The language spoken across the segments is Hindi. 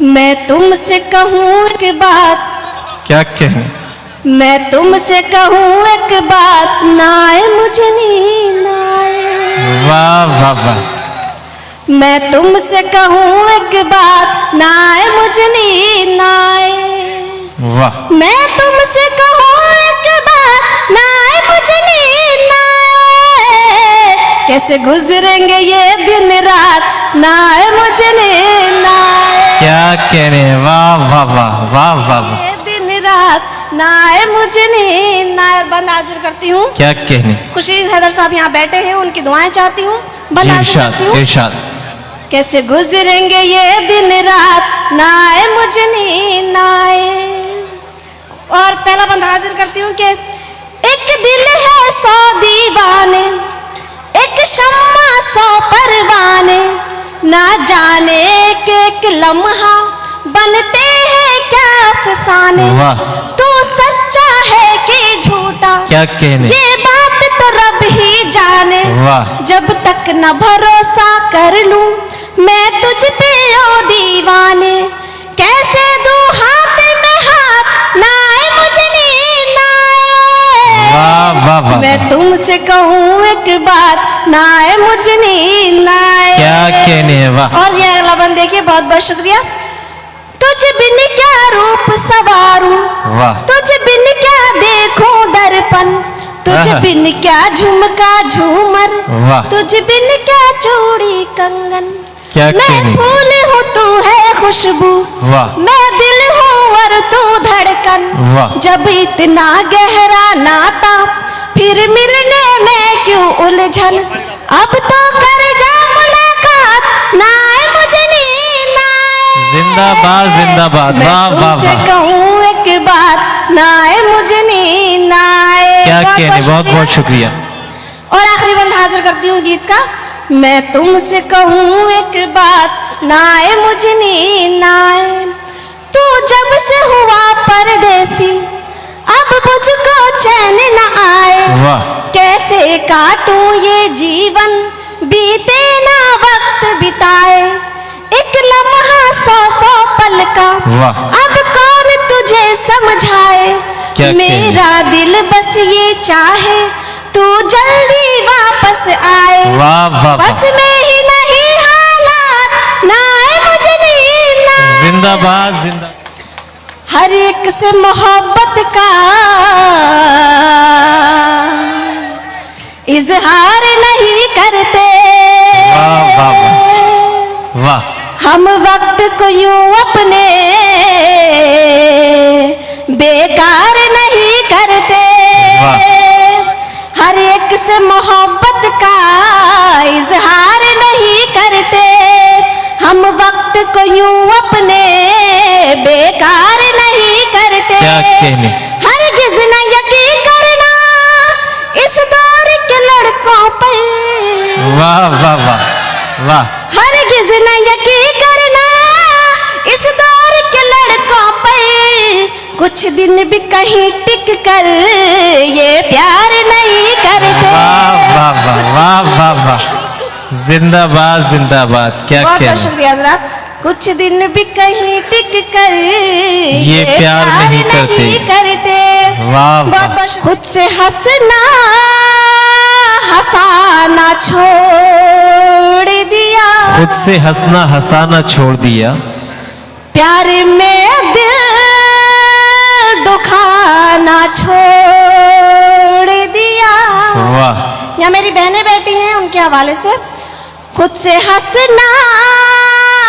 मैं तुमसे कहूँ एक बात। क्या कहने? मैं तुमसे कहूँ एक बात, ना आए मुझे नींद आए। वाह वाह वाह। मैं तुमसे कहूँ एक बात, ना आए मुझे नींद आए। वाह। मैं तुमसे कहूँ एक बात, ना आए मुझे नींद आए। कैसे गुजरेंगे ये दिन रात, ना आए मुझे नींद आए। क्या कहने? वाह वाह वाह वाह वाह। ये दिन रात ना आए मुझे नींद आए। बंद हाजिर करती हूँ। क्या कहने? खुशी हैदर साहब यहाँ बैठे हैं, उनकी दुआएं चाहती हूँ। बंद हाजिर करती हूँ। इरशाद। कैसे गुजरेंगे ये दिन रात, ना आए मुझे नींद आए। और पहला बंद हाजिर करती हूँ कि एक दिल है 100 दीवाने, एक शम्मा 100 परवाने, ना जाने एक लम्हा बनते हैं क्या अफसाने। तू सच्चा है कि झूठा, क्या कहने? ये बात तो रब ही जाने। वाह। जब तक न भरोसा कर लूं मैं तुझ पे ओ दीवाने, कैसे दूं हाथ में हाथ, ना आए मुझे नींद आए। वाह वाह वाह। मैं तुमसे कहूँ एक बात, ना आए मुझे नींद आए। क्या कहने? वाह। और ये अगला बंद देखिए, बहुत बहुत शुक्रिया। तुझ बिन क्या रूप सवारूं, वाह। तुझ बिन क्या देखूं दर्पण, तुझ बिन क्या झुमका झूमर, वाह। तुझ बिन क्या चूड़ी कंगन। क्या मैं कहने? फूल हूँ तू है खुशबू, वाह। मैं दिल हूँ और तू धड़कन। वाह। जब इतना गहरा नाता, फिर मिलने में क्यों उलझन। अब तो कर जा मुलाकात, ना आए मुझे नींद आए। जिंदाबाद जिंदाबाद। वाह वाह तुमसे वाह। कहूँ एक बात, ना आए मुझे नींद आए। क्या कहने? बहुत बहुत शुक्रिया। और आखिरी बंद हाजिर करती हूँ गीत का। मैं तुमसे कहूँ एक बात, ना आए मुझे नींद आए। तू जब से हुआ परदेसी, अब मुझको चैन न आए। वाह। कैसे काटूं ये जीवन, बीते ना वक्त बिताए। एक लम्हा 100 पल का, वाह। अब कौन तुझे समझाए। क्या मेरा दिल बस ये चाहे, तू जल्दी वापस आए। वाह वाह। बस में ही नहीं हालात, ना आए मुझे नींद आए। जिंदाबाद जिंदाबाद। हर एक से मोहब्बत का इजहार नहीं करते। वाह वाह वाह। हम वक्त को यूं अपने बेकार नहीं करते। हर एक से मोहब्बत का इजहार नहीं करते। हम वक्त को यूं अपने बेकार नहीं करते। क्या कहने? हरगिज़ न यकीन करना इस दौर के लड़कों पर। वाह वाह वाह वाह। हरगिज़ न यकीन करना इस दौर के लड़कों पर। कुछ दिन भी कहीं टिक कर ये प्यार नहीं करते। वाह वाह वाह वाह वाह वाह। जिंदाबाद जिंदाबाद। क्या बहुत कहना? बहुत शुक्रिया हज़रात। कुछ दिन भी कहीं टिक कर ये प्यार नहीं करते। वाह वाह। खुद से हंसना हंसाना छोड़ दिया, खुद से हंसना हंसाना छोड़ दिया। प्यार में दिल दुखाना छोड़ दिया। वाह। यहाँ मेरी बहनें बैठी हैं, उनके हवाले से। खुद से हंसना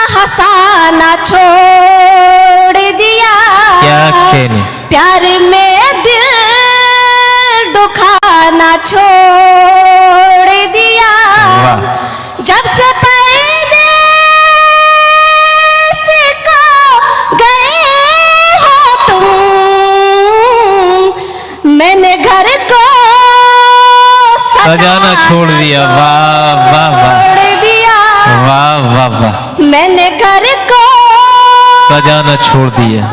हंसाना छोड़ दिया। क्या कहने? प्यार में दिल दुखाना छोड़ दिया। वाह। जब से परदेस को गए हो तुम, मैंने घर को सजाना छोड़ दिया। वाह वाह वाह। वाह वाह वाह। मैंने घर को सजाना छोड़ दिया।